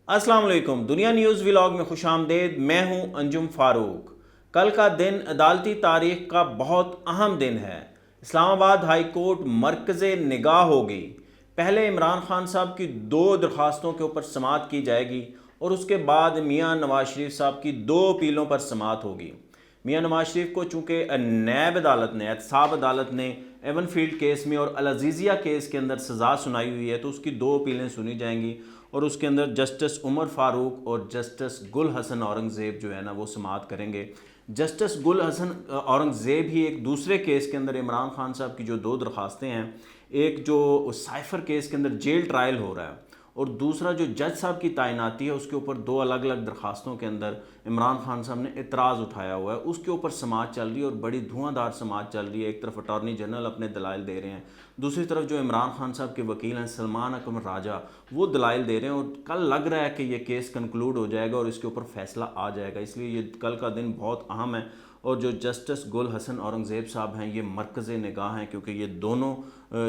अस्सलाम वालेकुम। दुनिया न्यूज़ व्लॉग में खुश आमदेद। मैं हूं अंजुम फारूक। कल का दिन अदालती तारीख का बहुत अहम दिन है। इस्लामाबाद हाई कोर्ट मरकज़ निगाह होगी। पहले इमरान खान साहब की 2 दरख्वास्तों के ऊपर समाअत की जाएगी और उसके बाद मियां नवाज शरीफ साहब की 2 अपीलों पर समाअत होगी। मियां नवाज शरीफ को चूँकि नैब अदालत ने, एहतसाब अदालत ने एवन फील्ड केस में और अल अज़ीज़िया केस के अंदर सज़ा सुनाई हुई है, तो उसकी 2 अपीलें सुनी जाएंगी और उसके अंदर जस्टिस उमर फ़ारूक और जस्टिस गुल हसन औरंगज़ेब जो है ना वो समाअत करेंगे। जस्टिस गुल हसन औरंगज़ेब ही एक दूसरे केस के अंदर इमरान खान साहब की जो 2 दरख्वास्तें हैं, एक जो साइफ़र केस के अंदर जेल ट्रायल हो रहा है और दूसरा जो जज साहब की तैनाती है, उसके ऊपर 2 अलग अलग दरखास्तों के अंदर इमरान खान साहब ने इतराज़ उठाया हुआ है, उसके ऊपर समाअत चल रही है और बड़ी धुआंधार समाअत चल रही है। एक तरफ अटॉर्नी जनरल अपने दलाइल दे रहे हैं, दूसरी तरफ जो इमरान खान साहब के वकील हैं सलमान अकरम राजा, वो दलाइल दे रहे हैं और कल लग रहा है कि ये केस कंक्लूड हो जाएगा और इसके ऊपर फैसला आ जाएगा। इसलिए ये कल का दिन बहुत अहम है और जो जस्टिस गुल हसन औरंगज़ेब साहब हैं ये मरकज़ निगाह हैं, क्योंकि ये दोनों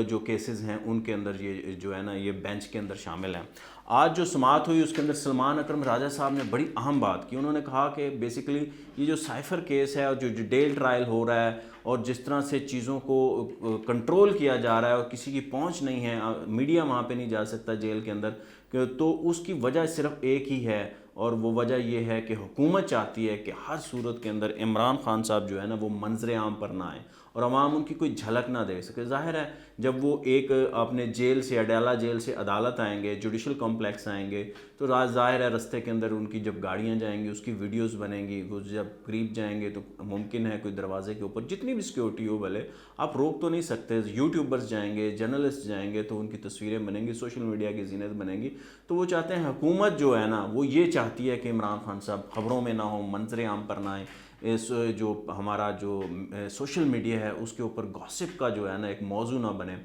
जो केसेस हैं उनके अंदर ये जो है ना ये बेंच के अंदर शामिल हैं। आज जो समाअत हुई उसके अंदर सलमान अकरम राजा साहब ने बड़ी अहम बात की। उन्होंने कहा कि बेसिकली ये जो साइफ़र केस है और जो जेल ट्रायल हो रहा है और जिस तरह से चीज़ों को कंट्रोल किया जा रहा है और किसी की पहुंच नहीं है, मीडिया वहाँ पे नहीं जा सकता जेल के अंदर, तो उसकी वजह सिर्फ एक ही है और वो वजह ये है कि हुकूमत चाहती है कि हर सूरत के अंदर इमरान खान साहब जो है ना वो मंजर आम पर ना आए और आवाम उनकी कोई झलक ना दे सके। ज़ाहिर है जब वो एक अपने जेल से, अडाला जेल से अदालत आएंगे, जुडिशल कॉम्प्लेक्स आएंगे, तो ज़ाहिर है रास्ते के अंदर उनकी जब गाड़ियाँ जाएंगी उसकी वीडियोस बनेंगी, वो जब करीब जाएंगे तो मुमकिन है कोई दरवाजे के ऊपर जितनी भी सिक्योरिटी हो भले आप रोक तो नहीं सकते, यूट्यूबर्स जाएंगे, जर्नलिस्ट जाएंगे तो उनकी तस्वीरें बनेंगी, सोशल मीडिया की जीनत बनेगी। तो वो चाहते हैं, हुकूमत जो है ना वो ये चाहती है कि इमरान खान साहब खबरों में ना हो, मंजर आम पर ना आए, इस जो हमारा जो सोशल मीडिया है उसके ऊपर गॉसिप का जो है ना एक मौजू ना बने,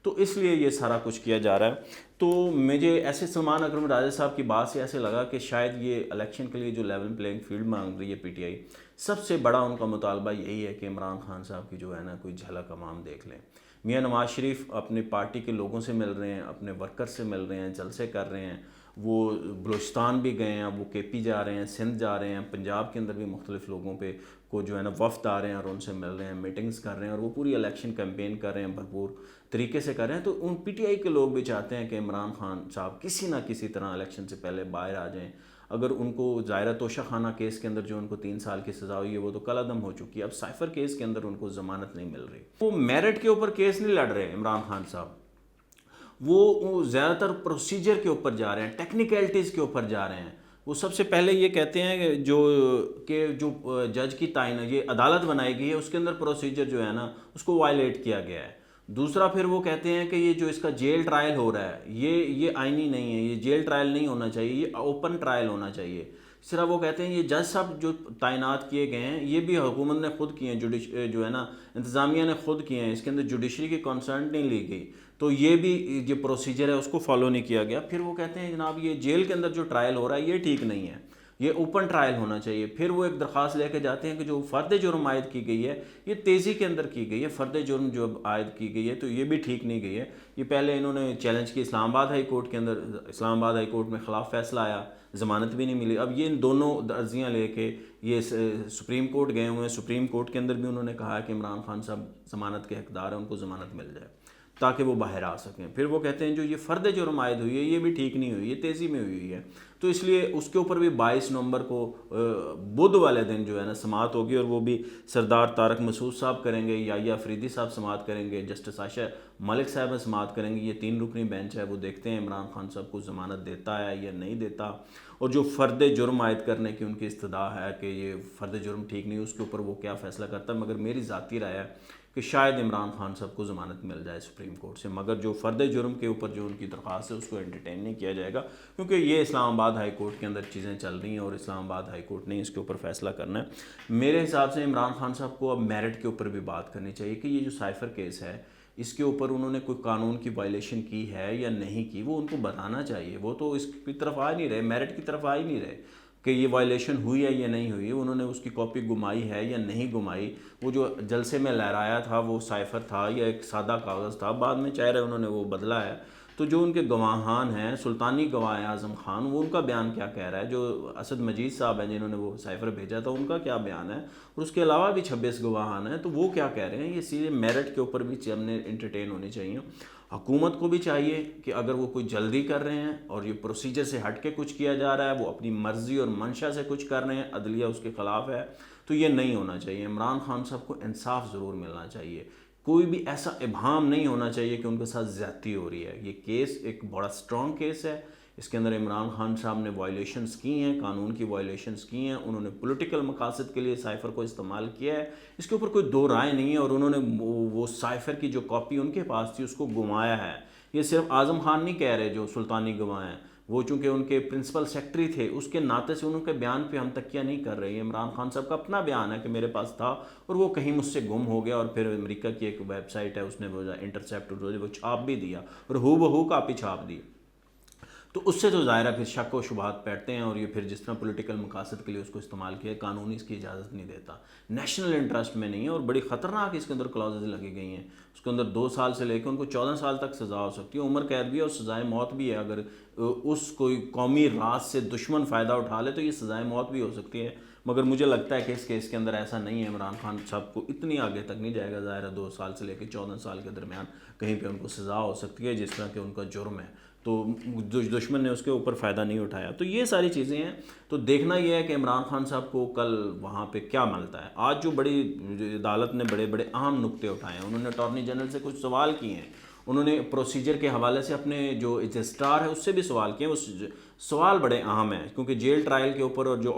तो इसलिए ये सारा कुछ किया जा रहा है। तो मुझे ऐसे सलमान अकरम राजा साहब की बात से ऐसे लगा कि शायद ये इलेक्शन के लिए जो लेवल प्लेइंग फील्ड मांग रही है पीटीआई, सबसे बड़ा उनका मुतालबा यही है कि इमरान खान साहब की जो है ना कोई झलक अवाम देख लें। मियां नवाज शरीफ अपनी पार्टी के लोगों से मिल रहे हैं, अपने वर्कर से मिल रहे हैं, जलसे कर रहे हैं, वो बलूचिस्तान भी गए हैं, वो केपी जा रहे हैं, सिंध जा रहे हैं, पंजाब के अंदर भी मुख्तलिफ़ लोगों पे को जो है ना वफ़द आ रहे हैं और उनसे मिल रहे हैं, मीटिंग्स कर रहे हैं और वो पूरी इलेक्शन कैंपेन कर रहे हैं, भरपूर तरीके से कर रहे हैं। तो उन पीटीआई के लोग भी चाहते हैं कि इमरान खान साहब किसी ना किसी तरह इलेक्शन से पहले बाहर आ जाएं। अगर उनको ज़ाहिर तोशा खाना केस के अंदर जो उनको 3 साल की सज़ा हुई है वो तो कल अदम हो चुकी है, अब साइफ़र केस के अंदर उनको ज़मानत नहीं मिल रही। वो मेरिट के ऊपर केस नहीं लड़ रहे इमरान खान साहब, वो ज़्यादातर प्रोसीजर के ऊपर जा रहे हैं, टेक्निकलिटीज़ के ऊपर जा रहे हैं। वो सबसे पहले ये कहते हैं कि जो जज की ताइन ये अदालत बनाई गई है उसके अंदर प्रोसीजर जो है ना उसको वायलेट किया गया है। दूसरा फिर वो कहते हैं कि ये जो इसका जेल ट्रायल हो रहा है ये आईनी नहीं है, ये जेल ट्रायल नहीं होना चाहिए, ये ओपन ट्रायल होना चाहिए। सिर्फ वो कहते हैं ये जज साहब जो तैनात किए गए हैं ये भी हुकूमत ने खुद किए हैं, जो है ना इंतज़ामिया ने खुद किए हैं, इसके अंदर जुडिशरी की कंसर्न नहीं ली गई, तो ये भी जो प्रोसीजर है उसको फॉलो नहीं किया गया। फिर वो कहते हैं जनाब ये जेल के अंदर जो ट्रायल हो रहा है ये ठीक नहीं है, ये ओपन ट्रायल होना चाहिए। फिर वो एक दरख्वास्त लेके जाते हैं कि जो फ़र्द जुर्म आयद की गई है ये तेज़ी के अंदर की गई है, फ़र्द जुर्म जो आयद की गई है तो ये भी ठीक नहीं गई है। ये पहले इन्होंने चैलेंज की इस्लामाबाद हाई कोर्ट के अंदर, इस्लामाबाद हाई कोर्ट में ख़िलाफ़ फैसला आया, ज़मानत भी नहीं मिली। अब ये इन दोनों अर्जियाँ लेके ये सुप्रीम कोर्ट गए हुए हैं, सुप्रीम कोर्ट के अंदर भी उन्होंने कहा कि इमरान खान साहब ज़मानत के हकदार हैं, उनको ज़मानत मिल जाए ताकि वो बाहर आ सकें। फिर वो कहते हैं जो ये फ़र्द जुर्म आयद हुई है ये भी ठीक नहीं हुई, ये तेज़ी में हुई है, तो इसलिए उसके ऊपर भी 22 नवंबर को बुध वाले दिन जो है ना समाअत होगी और वो भी सरदार तारक मसूद साहब करेंगे, या अफरीदी साहब समाअत करेंगे, जस्टिस आयशा मलिक साहब समाअत करेंगे। ये 3 रुकनी बेंच है, वो देखते हैं इमरान खान साहब को ज़मानत देता है या नहीं देता, और जो फ़र्द जुर्म आयद करने की उनकी इस्तदा है कि ये फ़र्द जुर्म ठीक नहीं, उसके ऊपर वो क्या फ़ैसला करता है। मगर मेरी ज़ाती राय है कि शायद इमरान खान साहब को ज़मानत मिल जाए सुप्रीम कोर्ट से, मगर जो फ़र्द जुर्म के ऊपर जो उनकी दरख्वास्त है उसको एंटरटेन नहीं किया जाएगा, क्योंकि ये इस्लामाबाद हाई कोर्ट के अंदर चीज़ें चल रही हैं और इस्लामाबाद हाई कोर्ट ने इसके ऊपर फ़ैसला करना है। मेरे हिसाब से इमरान खान साहब को अब मेरिट के ऊपर भी बात करनी चाहिए कि ये जो साइफ़र केस है इसके ऊपर उन्होंने कोई कानून की वायलेशन की है या नहीं की, वो उनको बताना चाहिए। वो तो इसकी तरफ आ नहीं रहे, मेरिट की तरफ आ ही नहीं रहे कि ये वायलेशन हुई है या नहीं हुई, उन्होंने उसकी कॉपी गुमाई है या नहीं गुमाई। वो जो जलसे में लहराया था वो साइफ़र था या एक सादा कागज़ था, बाद में चाह रहे उन्होंने वो बदला है, تو جو ان کے گواہان ہیں، سلطانی گواہ اعظم خان، وہ ان کا بیان کیا کہہ رہا ہے، جو اسد مجید صاحب ہیں جنہوں نے وہ سائفر بھیجا تھا، ان کا کیا بیان ہے، اور اس کے علاوہ بھی 26 گواہان ہیں، تو وہ کیا کہہ رہے ہیں، یہ چیزیں میرٹ کے اوپر بھی ہم نے انٹرٹین ہونی چاہیے۔ حکومت کو بھی چاہیے کہ اگر وہ کوئی جلدی کر رہے ہیں اور یہ پروسیجر سے ہٹ کے کچھ کیا جا رہا ہے، وہ اپنی مرضی اور منشا سے کچھ کر رہے ہیں، عدلیہ اس کے خلاف ہے، تو یہ نہیں ہونا چاہیے۔ عمران خان صاحب کو انصاف ضرور ملنا چاہیے، کوئی بھی ایسا ابہام نہیں ہونا چاہیے کہ ان کے ساتھ زیادتی ہو رہی ہے۔ یہ کیس ایک بڑا سٹرونگ کیس ہے، اس کے اندر عمران خان صاحب نے وائلیشنز کی ہیں، قانون کی وائلیشنز کی ہیں، انہوں نے پولیٹیکل مقاصد کے لیے سائفر کو استعمال کیا ہے، اس کے اوپر کوئی دو رائے نہیں ہے، اور انہوں نے وہ سائفر کی جو کاپی ان کے پاس تھی اس کو گمایا ہے۔ یہ صرف اعظم خان نہیں کہہ رہے جو سلطانی گواہ ہیں، وہ چونکہ ان کے پرنسپل سیکٹری تھے، اس کے ناطے سے ان کے بیان پہ ہم تکیہ نہیں کر رہے ہیں۔ عمران خان صاحب کا اپنا بیان ہے کہ میرے پاس تھا اور وہ کہیں مجھ سے گم ہو گیا، اور پھر امریکہ کی ایک ویب سائٹ ہے اس نے وہ انٹرسیپٹ وہ چھاپ بھی دیا، اور ہو بہو کاپی چھاپ دی، تو اس سے تو ظاہر ہے پھر شک و شبہات بیٹھتے ہیں، اور یہ پھر جس طرح پولیٹیکل مقاصد کے لیے اس کو استعمال کیا، قانون اس کی اجازت نہیں دیتا، نیشنل انٹرسٹ میں نہیں ہے، اور بڑی خطرناک اس کے اندر کلازز لگی گئی ہیں۔ اس کے اندر 2 سال سے لے کے ان کو 14 سال تک سزا ہو سکتی ہے، عمر قید بھی ہے اور سزائے موت بھی ہے۔ اگر اس کوئی قومی راز سے دشمن فائدہ اٹھا لے تو یہ سزائے موت بھی ہو سکتی ہے، مگر مجھے لگتا ہے کہ اس کیس کے اندر ایسا نہیں ہے۔ عمران خان صاحب کو اتنی آگے تک نہیں جائے گا، ظاہر ہے 2 سال سے لے کے 14 سال کے درمیان کہیں پہ ان کو سزا ہو سکتی ہے، جس طرح کہ ان کا جرم ہے، تو دشمن نے اس کے اوپر فائدہ نہیں اٹھایا۔ تو یہ ساری چیزیں ہیں، تو دیکھنا یہ ہے کہ عمران خان صاحب کو کل وہاں پہ کیا ملتا ہے۔ آج جو بڑی عدالت نے بڑے بڑے اہم نقطے اٹھائے ہیں، انہوں نے اٹارنی جنرل سے کچھ سوال کیے ہیں، انہوں نے پروسیجر کے حوالے سے اپنے جو رجسٹرار ہے اس سے بھی سوال کیے ہیں، وہ سوال بڑے اہم ہیں، کیونکہ جیل ٹرائل کے اوپر اور جو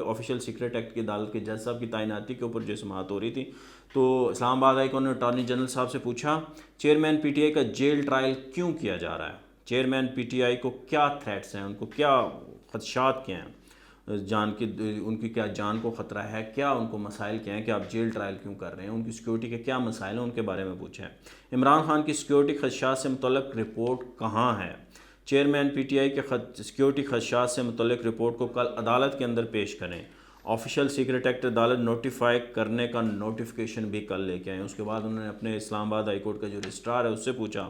آفیشیل سیکرٹ ایکٹ کی عدالت کے جج صاحب کی تعیناتی کے اوپر جو سماعت ہو رہی تھی، تو اسلام آباد ہائی کورٹ نے اٹارنی جنرل صاحب سے پوچھا چیئرمین پی ٹی آئی کا جیل ٹرائل کیوں کیا جا رہا ہے، چیئرمین پی ٹی آئی کو کیا تھریٹس ہیں، ان کو کیا خدشات کیا ہیں، جان کی ان کی کیا جان کو خطرہ ہے، کیا ان کو مسائل کیا ہیں کہ آپ جیل ٹرائل کیوں کر رہے ہیں، ان کی سیکیورٹی کے کیا مسائل ہیں، ان کے بارے میں پوچھا ہے۔ عمران خان کی سیکیورٹی خدشات سے متعلق رپورٹ کہاں ہے، چیئرمین پی ٹی آئی کے سیکیورٹی خدشات سے متعلق رپورٹ کو کل عدالت کے اندر پیش کریں، آفیشیل سیکرٹ ایکٹ عدالت نوٹیفائی کرنے کا نوٹیفیکیشن بھی کل لے کے آئیں۔ اس کے بعد انہوں نے اپنے اسلام آباد ہائی کورٹ کا جو رجسٹرار ہے اس سے پوچھا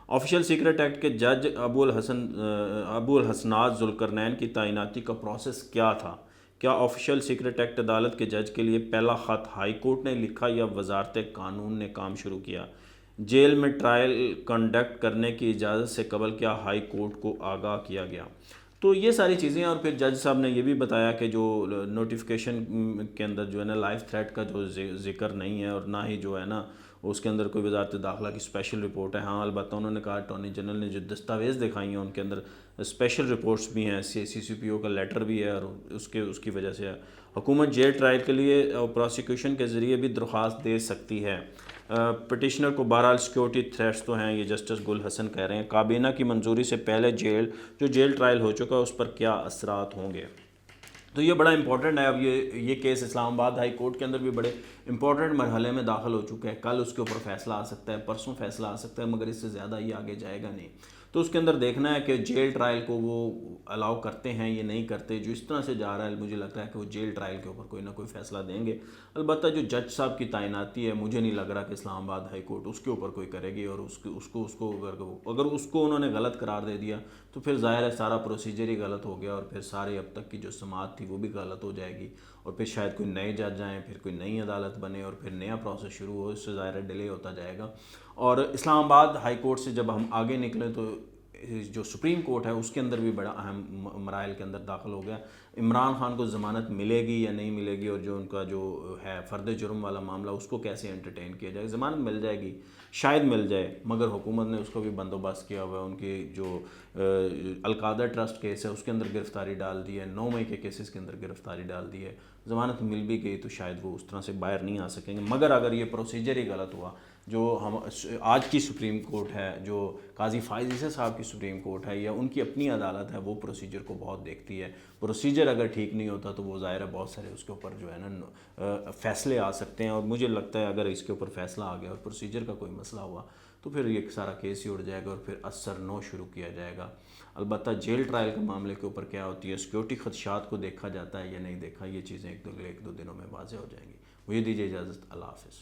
آفیشیل سیکرٹ ایکٹ کے جج ابو الحسنات ذوالقرنین کی تعیناتی کا پروسیس کیا تھا، کیا آفیشیل سیکرٹ ایکٹ عدالت کے جج کے لیے پہلا خط ہائی کورٹ نے لکھا یا وزارت قانون نے کام شروع کیا، جیل میں ٹرائل کنڈکٹ کرنے کی اجازت سے قبل کیا ہائی کورٹ کو آگاہ کیا گیا۔ تو یہ ساری چیزیں، اور پھر جج صاحب نے یہ بھی بتایا کہ جو نوٹیفیکیشن کے اندر جو ہے نا لائف تھریٹ کا جو ذکر نہیں ہے، اور نہ ہی جو ہے نا اس کے اندر کوئی وزارت داخلہ کی اسپیشل رپورٹ ہے۔ ہاں البتہ انہوں نے کہا اٹارنی جنرل نے جو دستاویز دکھائی ہیں ان کے اندر اسپیشل رپورٹس بھی ہیں، سی پی او کا لیٹر بھی ہے، اور اس کی وجہ سے حکومت جیل ٹرائل کے لیے پروسیکیوشن کے ذریعے بھی درخواست دے سکتی ہے۔ پٹیشنر کو بہرحال سیکیورٹی تھریٹس تو ہیں، یہ جسٹس گل حسن کہہ رہے ہیں، کابینہ کی منظوری سے پہلے جیل ٹرائل ہو چکا اس پر کیا اثرات ہوں گے۔ تو یہ بڑا امپورٹنٹ ہے۔ اب یہ کیس اسلام آباد ہائی کورٹ کے اندر بھی بڑے امپورٹنٹ مرحلے میں داخل ہو چکا ہے، کل اس کے اوپر فیصلہ آ سکتا ہے، پرسوں فیصلہ آ سکتا ہے، مگر اس سے زیادہ یہ آگے جائے گا نہیں۔ تو اس کے اندر دیکھنا ہے کہ جیل ٹرائل کو وہ الاؤ کرتے ہیں یا نہیں کرتے۔ جو اس طرح سے جا رہا ہے مجھے لگتا ہے کہ وہ جیل ٹرائل کے اوپر کوئی نہ کوئی فیصلہ دیں گے۔ البتہ جو جج صاحب کی تعیناتی ہے، مجھے نہیں لگ رہا کہ اسلام آباد ہائی کورٹ اس کے اوپر کوئی کرے گی، اور اگر اس کو انہوں نے غلط قرار دے دیا تو پھر ظاہر ہے سارا پروسیجر ہی غلط ہو گیا، اور پھر سارے اب تک کی جو سماعت تھی وہ بھی غلط ہو جائے گی، اور پھر شاید کوئی نئے جج آئیں، پھر کوئی نئی عدالت بنے، اور پھر نیا پروسیس شروع ہو، اس سے ظاہر ڈیلے ہوتا جائے گا۔ اور اسلام آباد ہائی کورٹ سے جب ہم آگے نکلیں تو جو سپریم کورٹ ہے اس کے اندر بھی بڑا اہم مراحل کے اندر داخل ہو گیا۔ عمران خان کو ضمانت ملے گی یا نہیں ملے گی، اور جو ان کا جو ہے فرد جرم والا معاملہ اس کو کیسے انٹرٹین کیا جائے۔ ضمانت مل جائے گی، شاید مل جائے، مگر حکومت نے اس کو بھی بندوبست کیا ہوا ہے۔ ان کی جو القادہ ٹرسٹ کیس ہے اس کے اندر گرفتاری ڈال دی ہے، 9 مئی کے کیسز کے اندر گرفتاری ڈال دی ہے۔ ضمانت مل بھی گئی تو شاید وہ اس طرح سے باہر نہیں آ سکیں گے، مگر اگر یہ پروسیجر ہی غلط ہوا، جو ہم آج کی سپریم کورٹ ہے، جو قاضی فائز عیسی صاحب کی سپریم کورٹ ہے، یا ان کی اپنی عدالت ہے، وہ پروسیجر کو بہت دیکھتی ہے۔ پروسیجر اگر ٹھیک نہیں ہوتا تو وہ ظاہر ہے بہت سارے اس کے اوپر جو ہے نا فیصلے آ سکتے ہیں، اور مجھے لگتا ہے اگر اس کے اوپر فیصلہ آ گیا اور پروسیجر کا کوئی مسئلہ ہوا تو پھر یہ سارا کیس ہی اڑ جائے گا، اور پھر اثر نو شروع کیا جائے گا۔ البتہ جیل ٹرائل کے معاملے کے اوپر کیا ہوتی ہے، سیکیورٹی خدشات کو دیکھا جاتا ہے یا نہیں دیکھا، یہ چیزیں ایک دو دنوں میں واضح ہو جائیں گی۔ مجھے دیجیے اجازت، اللہ حافظ۔